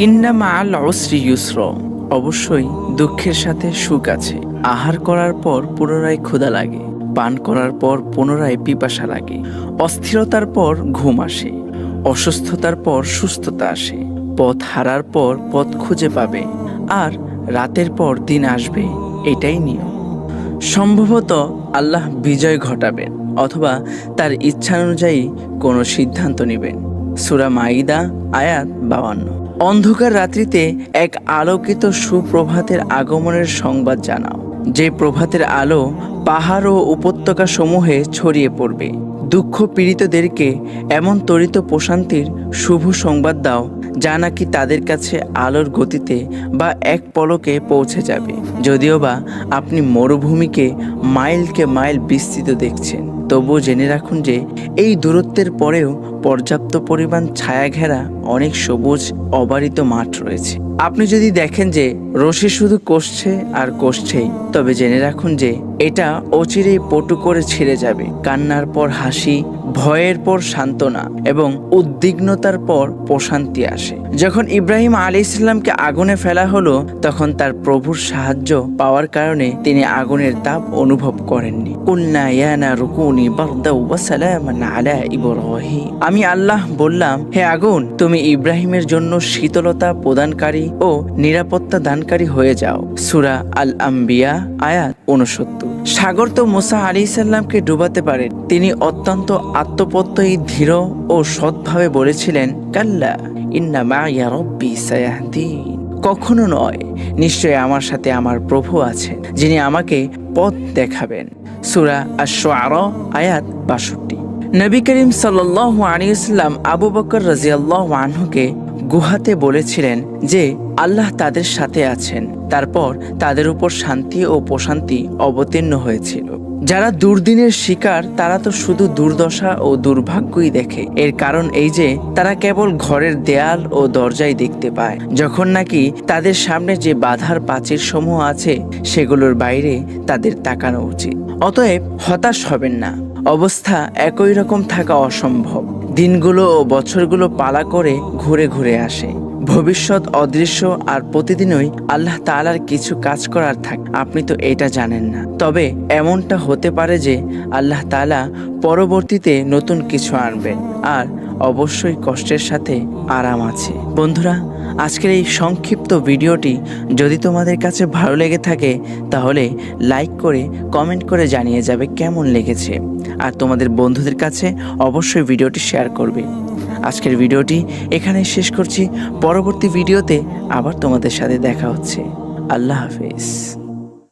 ইন্না মাআল উসরি ইউসর, অবশ্যই দুঃখের সাথে সুখ আছে। আহার করার পর পুনরায় ক্ষুধা লাগে, পান করার পর পুনরায় পিপাসা লাগে, অস্থিরতার পর ঘুম আসে, অসুস্থতার পর সুস্থতা আসে, পথ হারার পর পথ খুঁজে পাবে, আর রাতের পর দিন আসবে। এটাই নিয়ম। সম্ভবত আল্লাহ বিজয় ঘটাবেন অথবা তার ইচ্ছানুযায়ী কোনো সিদ্ধান্ত নেবেন। সূরা মাইদা আয়াত 52। অন্ধকার রাত্রিতে এক আলোকিত সুপ্রভাতের আগমনের সংবাদ জানাও, যে প্রভাতের আলো পাহাড় ও উপত্যকা সমূহে ছড়িয়ে পড়বে। দুঃখ পীড়িতদেরকে এমন ত্বরিত প্রশান্তির শুভ সংবাদ দাও যা নাকি তাদের কাছে আলোর গতিতে বা এক পলকে পৌঁছে যাবে। যদিও বা আপনি মরুভূমিকে মাইলকে মাইল বিস্তৃত দেখছেন, তবুও জেনে রাখুন যে এই দূরত্বের পরেও পর্যাপ্ত পরিমাণ ছায়া ঘেরা অনেক সবুজ অবারিত মাঠ রয়েছে। আপনি যদি দেখেন যে রশি শুধু কষছে আর কষছেই, তবে জেনে রাখুন যে এটা অচিরেই পটু করে ছিঁড়ে যাবে। কান্নার পর হাসি, ভয়ের পর সান্ত্বনা এবং উদ্বিগ্নতার পর প্রশান্তি আসে। যখন ইব্রাহিম আলাইহিস সালামকে আগুনে ফেলা হলো, তখন তার প্রভুর সাহায্য পাওয়ার কারণে তিনি আগুনের তাপ অনুভব করেননি। কুলনা ইয়া নারু কুনি বারদাও ওয়া সালামান আলা ইব্রাহিম। আমি আল্লাহ বললাম, হে আগুন, তুমি ইব্রাহিমের জন্য শীতলতা প্রদানকারী ও নিরাপত্তা দানকারী হয়ে যাও। সূরা আল আম্বিয়া আয়াত 69। সাগর তো মুসা আলাইহিস সালামকে ডুবাতে পারেন। তিনি অত্যন্ত আত্মপ্রত্যয়ী, ধীর ও সৎভাবে বলেছিলেন, কাল্লা ইন্না মাইয়া রব্বি সায়াহদিন। কখনো নয়, নিশ্চয় আমার সাথে আমার প্রভু আছেন, যিনি আমাকে পথ দেখাবেন। সূরা আশ-শুআরা আয়াত 62। নবী করিম সাল্লাল্লাহু আলাইহি ওয়াসাল্লাম আবু বকর রাদিয়াল্লাহু আনহুকে গুহাতে বলেছিলেন যে আল্লাহ তাদের সাথে আছেন। তারপর তাদের উপর শান্তি ও প্রশান্তি অবতীর্ণ হয়েছিল। যারা দুর্দিনের শিকার তারা তো শুধু দুর্দশা ও দুর্ভাগ্যই দেখে। এর কারণ এই যে তারা কেবল ঘরের দেয়াল ও দরজাই দেখতে পায়, যখন নাকি তাদের সামনে যে বাধার প্রাচীর সমূহ আছে সেগুলোর বাইরে তাদের তাকানো উচিত। অতএব হতাশ হবেন না। অবস্থা একই রকম থাকা অসম্ভব। দিনগুলো ও বছরগুলো পালা করে ঘুরে ঘুরে আসে। ভবিষ্যৎ অদৃশ্য, আর প্রতিদিনই আল্লাহ তাআলার কিছু কাজ করার থাকে। আপনি তো এটা জানেন না, তবে এমনটা হতে পারে যে আল্লাহ তাআলা পরবর্তীতে নতুন কিছু আনবেন, আর অবশ্যই কষ্টের সাথে আরাম আছে। বন্ধুরা, আজকের এই সংক্ষিপ্ত ভিডিওটি যদি তোমাদের কাছে ভালো লেগে থাকে তাহলে লাইক করে কমেন্ট করে জানিয়ে যাবে কেমন লেগেছে, আর তোমাদের বন্ধুদের কাছে অবশ্যই ভিডিওটি শেয়ার করবে। আজকের ভিডিওটি এখানে শেষ করছি। পরবর্তী ভিডিওতে আবার তোমাদের সাথে দেখা হচ্ছে। আল্লাহ হাফেজ।